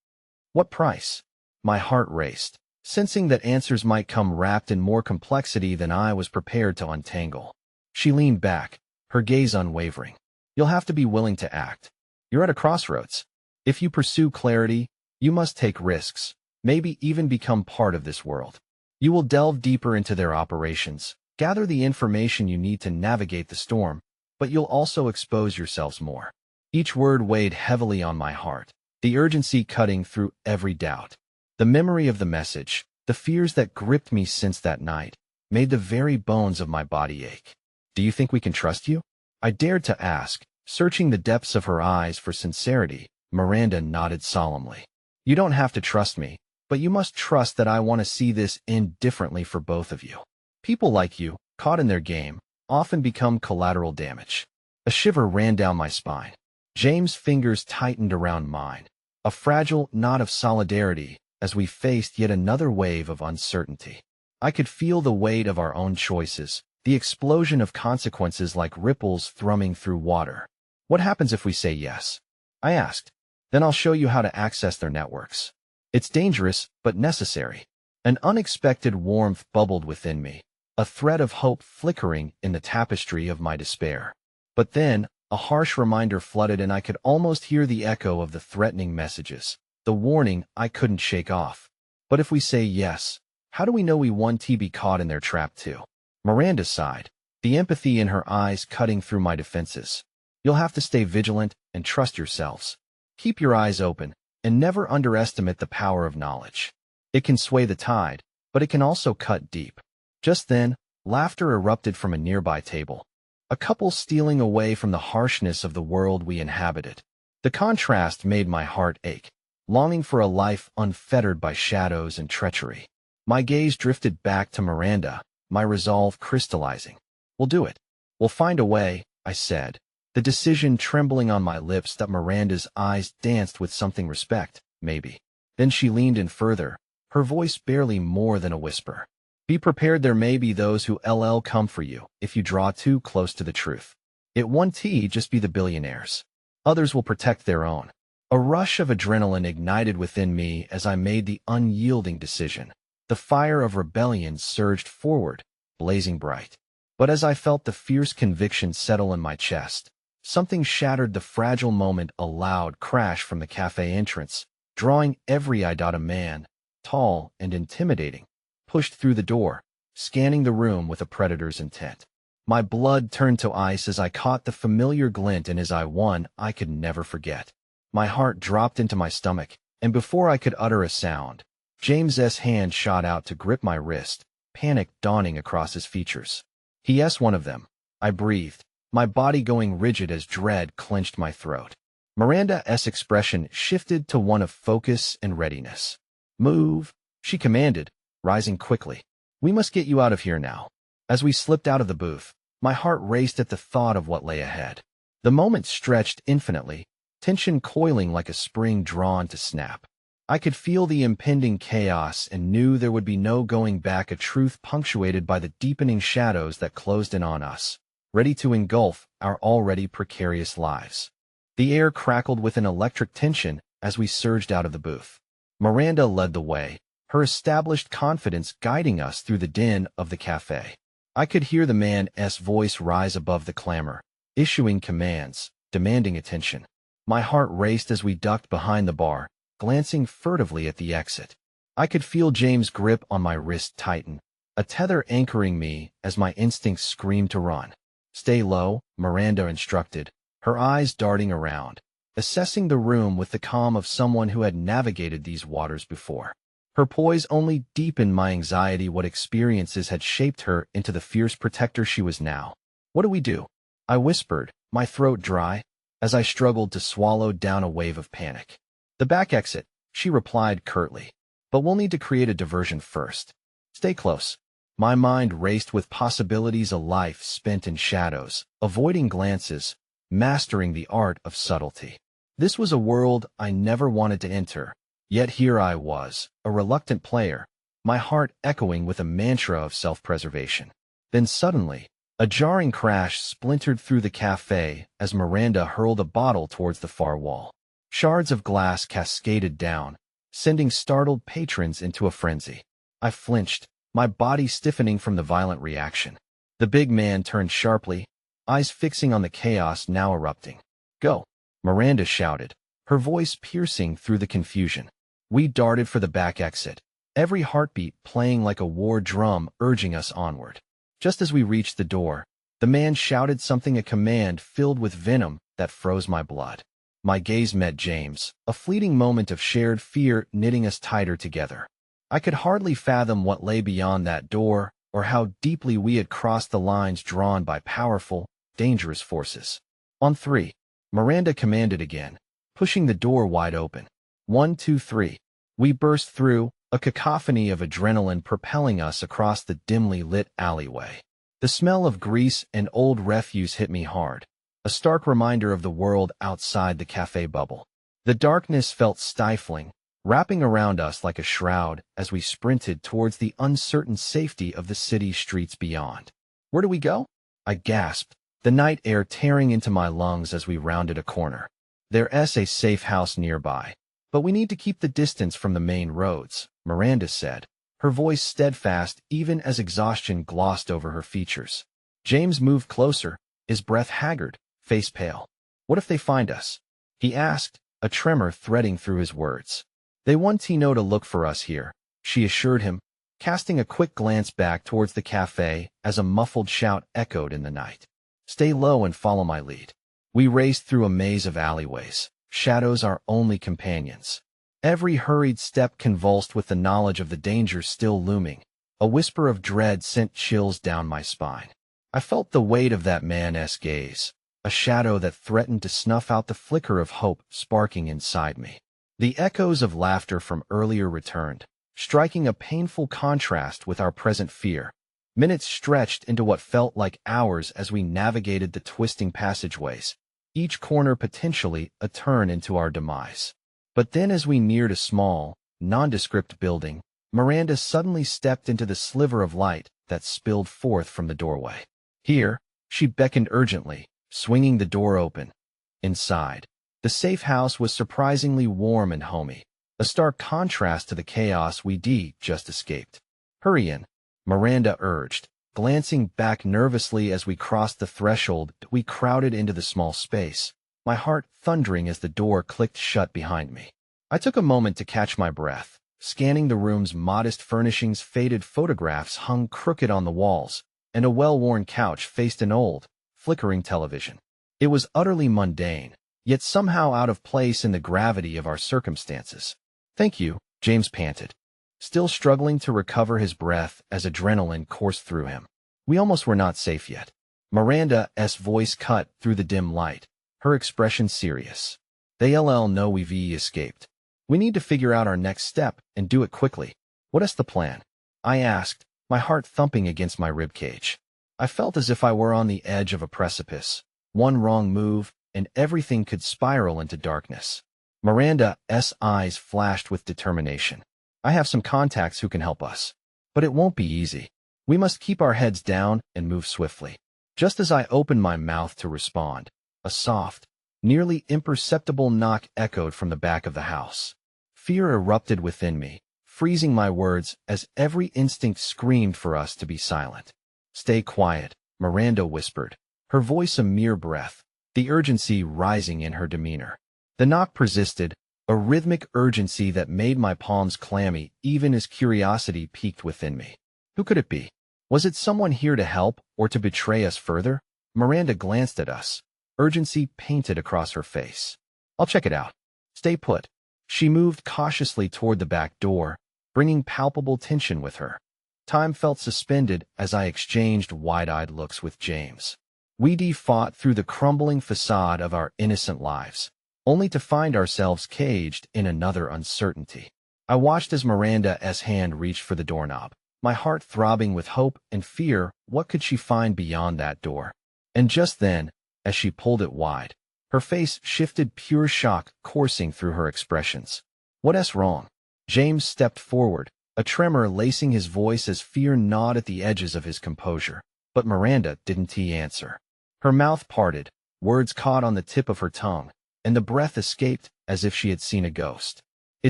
"What price?" My heart raced, sensing that answers might come wrapped in more complexity than I was prepared to untangle. She leaned back, her gaze unwavering. "You'll have to be willing to act. You're at a crossroads. If you pursue clarity, you must take risks, maybe even become part of this world. You will delve deeper into their operations, gather the information you need to navigate the storm, but you'll also expose yourselves more." Each word weighed heavily on my heart, the urgency cutting through every doubt. The memory of the message, the fears that gripped me since that night, made the very bones of my body ache. "Do you think we can trust you?" I dared to ask, searching the depths of her eyes for sincerity. Miranda nodded solemnly. "You don't have to trust me, but you must trust that I want to see this end differently for both of you. People like you, caught in their game, often become collateral damage." A shiver ran down my spine. James' fingers tightened around mine, a fragile knot of solidarity as we faced yet another wave of uncertainty. I could feel the weight of our own choices, the explosion of consequences like ripples thrumming through water. "What happens if we say yes?" I asked. "Then I'll show you how to access their networks. It's dangerous, but necessary." An unexpected warmth bubbled within me, a thread of hope flickering in the tapestry of my despair. But then, a harsh reminder flooded and I could almost hear the echo of the threatening messages, the warning I couldn't shake off. "But if we say yes, how do we know we won't be caught in their trap too?" Miranda sighed, the empathy in her eyes cutting through my defenses. "You'll have to stay vigilant and trust yourselves. Keep your eyes open, and never underestimate the power of knowledge. It can sway the tide, but it can also cut deep." Just then, laughter erupted from a nearby table. A couple stealing away from the harshness of the world we inhabited. The contrast made my heart ache, longing for a life unfettered by shadows and treachery. My gaze drifted back to Miranda, my resolve crystallizing. "We'll do it. We'll find a way," I said, the decision trembling on my lips. That Miranda's eyes danced with something respect, maybe. Then she leaned in further, her voice barely more than a whisper. "Be prepared, there may be those who come for you if you draw too close to the truth. It won't just be the billionaires. Others will protect their own. A rush of adrenaline ignited within me as I made the unyielding decision. The fire of rebellion surged forward, blazing bright. But as I felt the fierce conviction settle in my chest, something shattered the fragile moment. A loud crash from the cafe entrance, drawing every eye. A man, tall and intimidating, pushed through the door, scanning the room with a predator's intent. My blood turned to ice as I caught the familiar glint in his eye, one I could never forget. My heart dropped into my stomach, and before I could utter a sound, James's hand shot out to grip my wrist, panic dawning across his features. "He's one of them," I breathed, my body going rigid as dread clenched my throat. Miranda's expression shifted to one of focus and readiness. "Move," she commanded, rising quickly. "We must get you out of here now." As we slipped out of the booth, my heart raced at the thought of what lay ahead. The moment stretched infinitely, tension coiling like a spring drawn to snap. I could feel the impending chaos and knew there would be no going back, a truth punctuated by the deepening shadows that closed in on us, ready to engulf our already precarious lives. The air crackled with an electric tension as we surged out of the booth. Miranda led the way, her established confidence guiding us through the din of the cafe. I could hear the man's voice rise above the clamor, issuing commands, demanding attention. My heart raced as we ducked behind the bar, glancing furtively at the exit. I could feel James' grip on my wrist tighten, a tether anchoring me as my instincts screamed to run. "Stay low," Miranda instructed, her eyes darting around, assessing the room with the calm of someone who had navigated these waters before. Her poise only deepened my anxiety. What experiences had shaped her into the fierce protector she was now? "What do we do?" I whispered, my throat dry, as I struggled to swallow down a wave of panic. "The back exit," she replied curtly. "But we'll need to create a diversion first. Stay close." My mind raced with possibilities, a life spent in shadows, avoiding glances, mastering the art of subtlety. This was a world I never wanted to enter, yet here I was, a reluctant player, my heart echoing with a mantra of self-preservation. Then suddenly, a jarring crash splintered through the cafe as Miranda hurled a bottle towards the far wall. Shards of glass cascaded down, sending startled patrons into a frenzy. I flinched, my body stiffening from the violent reaction. The big man turned sharply, eyes fixing on the chaos now erupting. "Go," Miranda shouted, her voice piercing through the confusion. We darted for the back exit, every heartbeat playing like a war drum urging us onward. Just as we reached the door, the man shouted something, a command filled with venom that froze my blood. My gaze met James, a fleeting moment of shared fear knitting us tighter together. I could hardly fathom what lay beyond that door, or how deeply we had crossed the lines drawn by powerful, dangerous forces. "On three," Miranda commanded again, pushing the door wide open. "1, 2, 3. We burst through, a cacophony of adrenaline propelling us across the dimly lit alleyway. The smell of grease and old refuse hit me hard, a stark reminder of the world outside the cafe bubble. The darkness felt stifling, wrapping around us like a shroud as we sprinted towards the uncertain safety of the city streets beyond. "Where do we go?" I gasped, the night air tearing into my lungs as we rounded a corner. "There's a safe house nearby, but we need to keep the distance from the main roads," Miranda said, her voice steadfast even as exhaustion glossed over her features. James moved closer, his breath haggard, face pale. "What if they find us?" he asked, a tremor threading through his words. "They want to know to look for us here," she assured him, casting a quick glance back towards the cafe as a muffled shout echoed in the night. "Stay low and follow my lead." We raced through a maze of alleyways, shadows our only companions. Every hurried step convulsed with the knowledge of the danger still looming. A whisper of dread sent chills down my spine. I felt the weight of that man's gaze, a shadow that threatened to snuff out the flicker of hope sparking inside me. The echoes of laughter from earlier returned, striking a painful contrast with our present fear. Minutes stretched into what felt like hours as we navigated the twisting passageways, each corner potentially a turn into our demise. But then as we neared a small, nondescript building, Miranda suddenly stepped into the sliver of light that spilled forth from the doorway. "Here," she beckoned urgently, swinging the door open. Inside, The safe house was surprisingly warm and homey, a stark contrast to the chaos we just escaped. "Hurry in," Miranda urged. Glancing back nervously as we crossed the threshold, we crowded into the small space, my heart thundering as the door clicked shut behind me. I took a moment to catch my breath, scanning the room's modest furnishings. Faded photographs hung crooked on the walls, and a well-worn couch faced an old, flickering television. It was utterly mundane, yet somehow out of place in the gravity of our circumstances. "Thank you," James panted, still struggling to recover his breath as adrenaline coursed through him. "We almost were not safe yet." Miranda's voice cut through the dim light, her expression serious. "They know we've escaped. We need to figure out our next step and do it quickly." "What is the plan?" I asked, my heart thumping against my ribcage. I felt as if I were on the edge of a precipice. One wrong move, and everything could spiral into darkness. Miranda's eyes flashed with determination. "I have some contacts who can help us. But it won't be easy. We must keep our heads down and move swiftly." Just as I opened my mouth to respond, a soft, nearly imperceptible knock echoed from the back of the house. Fear erupted within me, freezing my words as every instinct screamed for us to be silent. "Stay quiet," Miranda whispered, her voice a mere breath, the urgency rising in her demeanor. The knock persisted, a rhythmic urgency that made my palms clammy even as curiosity peaked within me. Who could it be? Was it someone here to help or to betray us further? Miranda glanced at us, urgency painted across her face. "I'll check it out. Stay put." She moved cautiously toward the back door, bringing palpable tension with her. Time felt suspended as I exchanged wide-eyed looks with James. We fought through the crumbling facade of our innocent lives, only to find ourselves caged in another uncertainty. I watched as Miranda's hand reached for the doorknob, my heart throbbing with hope and fear. What could she find beyond that door? And just then, as she pulled it wide, her face shifted, pure shock coursing through her expressions. "What's wrong?" James stepped forward, a tremor lacing his voice as fear gnawed at the edges of his composure. But Miranda didn't answer. Her mouth parted, words caught on the tip of her tongue, and the breath escaped as if she had seen a ghost.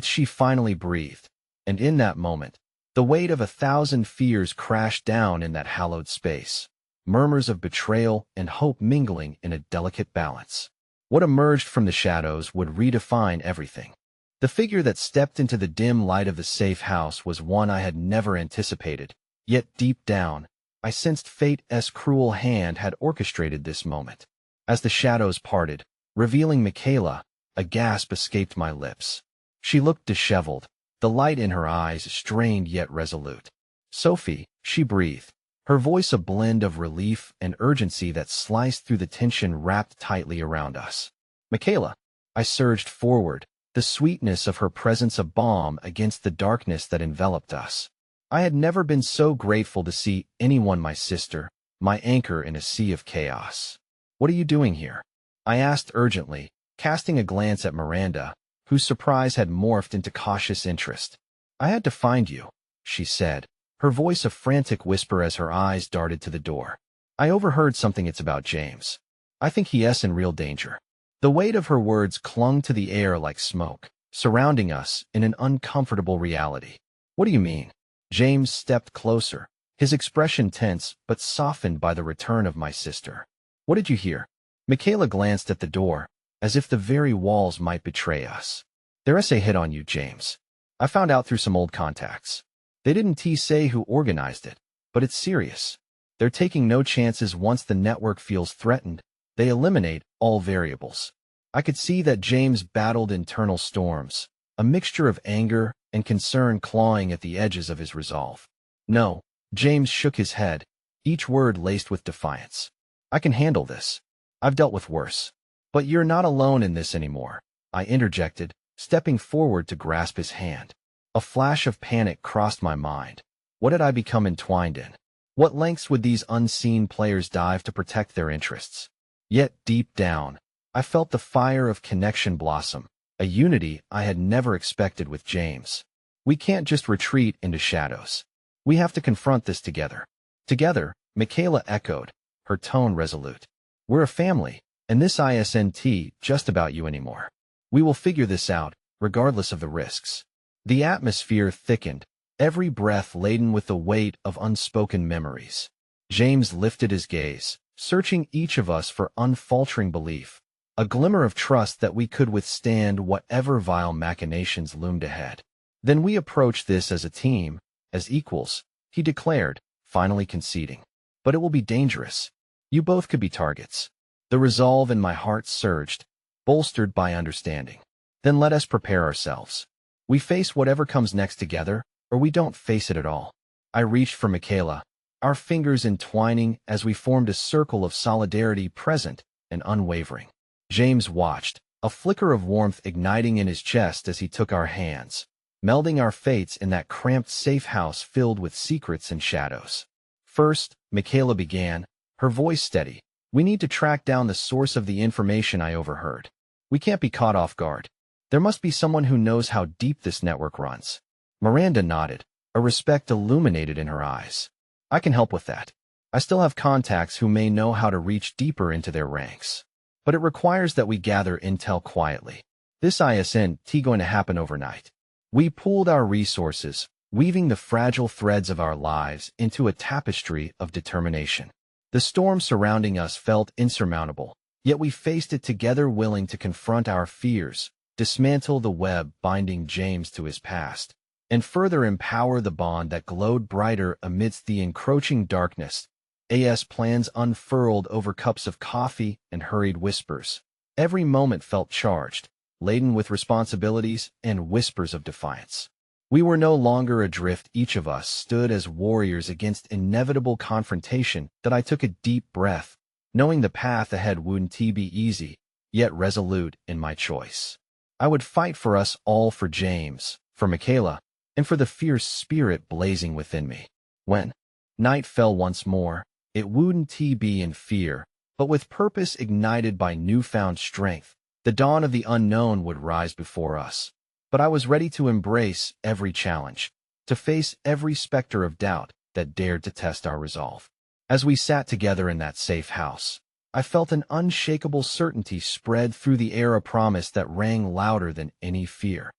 She finally breathed, and in that moment, the weight of 1,000 fears crashed down in that hallowed space, murmurs of betrayal and hope mingling in a delicate balance. What emerged from the shadows would redefine everything. The figure that stepped into the dim light of the safe house was one I had never anticipated, yet deep down, I sensed fate's cruel hand had orchestrated this moment. As the shadows parted, revealing Michaela, a gasp escaped my lips. She looked disheveled, the light in her eyes strained yet resolute. "Sophie," she breathed, her voice a blend of relief and urgency that sliced through the tension wrapped tightly around us. "Michaela." I surged forward, the sweetness of her presence a balm against the darkness that enveloped us. I had never been so grateful to see anyone. My sister, my anchor in a sea of chaos. "What are you doing here?" I asked urgently, casting a glance at Miranda, whose surprise had morphed into cautious interest. "I had to find you," she said, her voice a frantic whisper as her eyes darted to the door. "I overheard something. It's about James. I think he's in real danger." The weight of her words clung to the air like smoke, surrounding us in an uncomfortable reality. "What do you mean?" James stepped closer, his expression tense but softened by the return of my sister. "What did you hear?" Michaela glanced at the door, as if the very walls might betray us. "There's a hit on you, James. I found out through some old contacts. They didn't say who organized it, but it's serious. They're taking no chances. Once the network feels threatened, they eliminate all variables." I could see that James battled internal storms, a mixture of anger and concern clawing at the edges of his resolve. "No," James shook his head, each word laced with defiance. "I can handle this. I've dealt with worse." "But you're not alone in this anymore," I interjected, stepping forward to grasp his hand. A flash of panic crossed my mind. What had I become entwined in? What lengths would these unseen players dive to protect their interests? Yet deep down, I felt the fire of connection blossom, a unity I had never expected with James. "We can't just retreat into shadows. We have to confront this together." "Together," Michaela echoed, her tone resolute. "We're a family. and this isn't just about you anymore. We will figure this out, regardless of the risks. The atmosphere thickened, every breath laden with the weight of unspoken memories. James lifted his gaze, searching each of us for unfaltering belief, a glimmer of trust that we could withstand whatever vile machinations loomed ahead. Then we approach this as a team, as equals, he declared, finally conceding. But it will be dangerous. You both could be targets. The resolve in my heart surged, bolstered by understanding. Then let us prepare ourselves. We face whatever comes next together, or we don't face it at all. I reached for Michaela, our fingers entwining as we formed a circle of solidarity present and unwavering. James watched, a flicker of warmth igniting in his chest as he took our hands, melding our fates in that cramped safe house filled with secrets and shadows. First, Michaela began, her voice steady. We need to track down the source of the information I overheard. We can't be caught off guard. There must be someone who knows how deep this network runs. Miranda nodded, a respect illuminated in her eyes. I can help with that. I still have contacts who may know how to reach deeper into their ranks. But it requires that we gather intel quietly. This isn't going to happen overnight. We pooled our resources, weaving the fragile threads of our lives into a tapestry of determination. The storm surrounding us felt insurmountable, yet we faced it together, willing to confront our fears, dismantle the web binding James to his past, and further empower the bond that glowed brighter amidst the encroaching darkness. As plans unfurled over cups of coffee and hurried whispers. Every moment felt charged, laden with responsibilities and whispers of defiance. We were no longer adrift. Each of us stood as warriors against inevitable confrontation. That I took a deep breath, knowing the path ahead wouldn't be easy, yet resolute in my choice. I would fight for us all, for James, for Michaela, and for the fierce spirit blazing within me. When night fell once more, it wouldn't be in fear, but with purpose ignited by newfound strength. The dawn of the unknown would rise before us. But I was ready to embrace every challenge, to face every specter of doubt that dared to test our resolve. As we sat together in that safe house, I felt an unshakable certainty spread through the air, a promise that rang louder than any fear.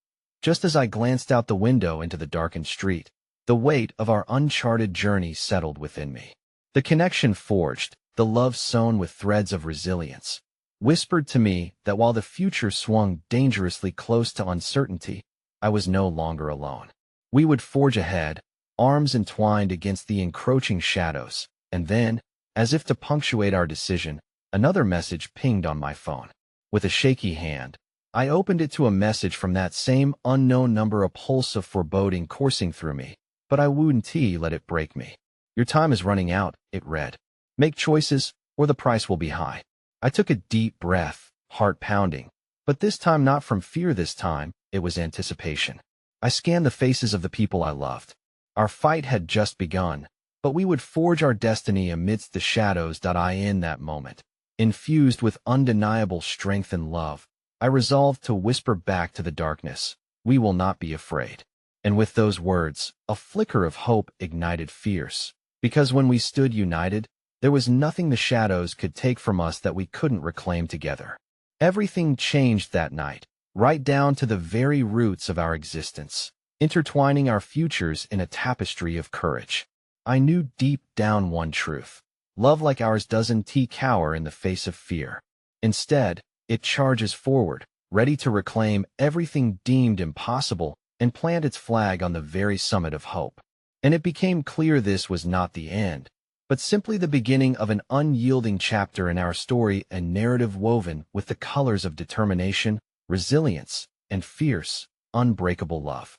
Just as I glanced out the window into the darkened street, the weight of our uncharted journey settled within me. The connection forged, the love sewn with threads of resilience, whispered to me that while the future swung dangerously close to uncertainty, I was no longer alone. We would forge ahead, arms entwined against the encroaching shadows, and then, as if to punctuate our decision, another message pinged on my phone. With a shaky hand, I opened it to a message from that same unknown number, a pulse of foreboding coursing through me, but I wouldn't let it break me. Your time is running out, it read. Make choices, or the price will be high. I took a deep breath, heart pounding, but this time not from fear. This time, it was anticipation. I scanned the faces of the people I loved. Our fight had just begun, but we would forge our destiny amidst the shadows. In that moment, infused with undeniable strength and love, I resolved to whisper back to the darkness, "We will not be afraid." And with those words, a flicker of hope ignited fierce. Because when we stood united, there was nothing the shadows could take from us that we couldn't reclaim together. Everything changed that night, right down to the very roots of our existence, intertwining our futures in a tapestry of courage. I knew deep down one truth. Love like ours doesn't cower in the face of fear. Instead, it charges forward, ready to reclaim everything deemed impossible and plant its flag on the very summit of hope. And it became clear this was not the end, but simply the beginning of an unyielding chapter in our story, a narrative woven with the colors of determination, resilience, and fierce, unbreakable love.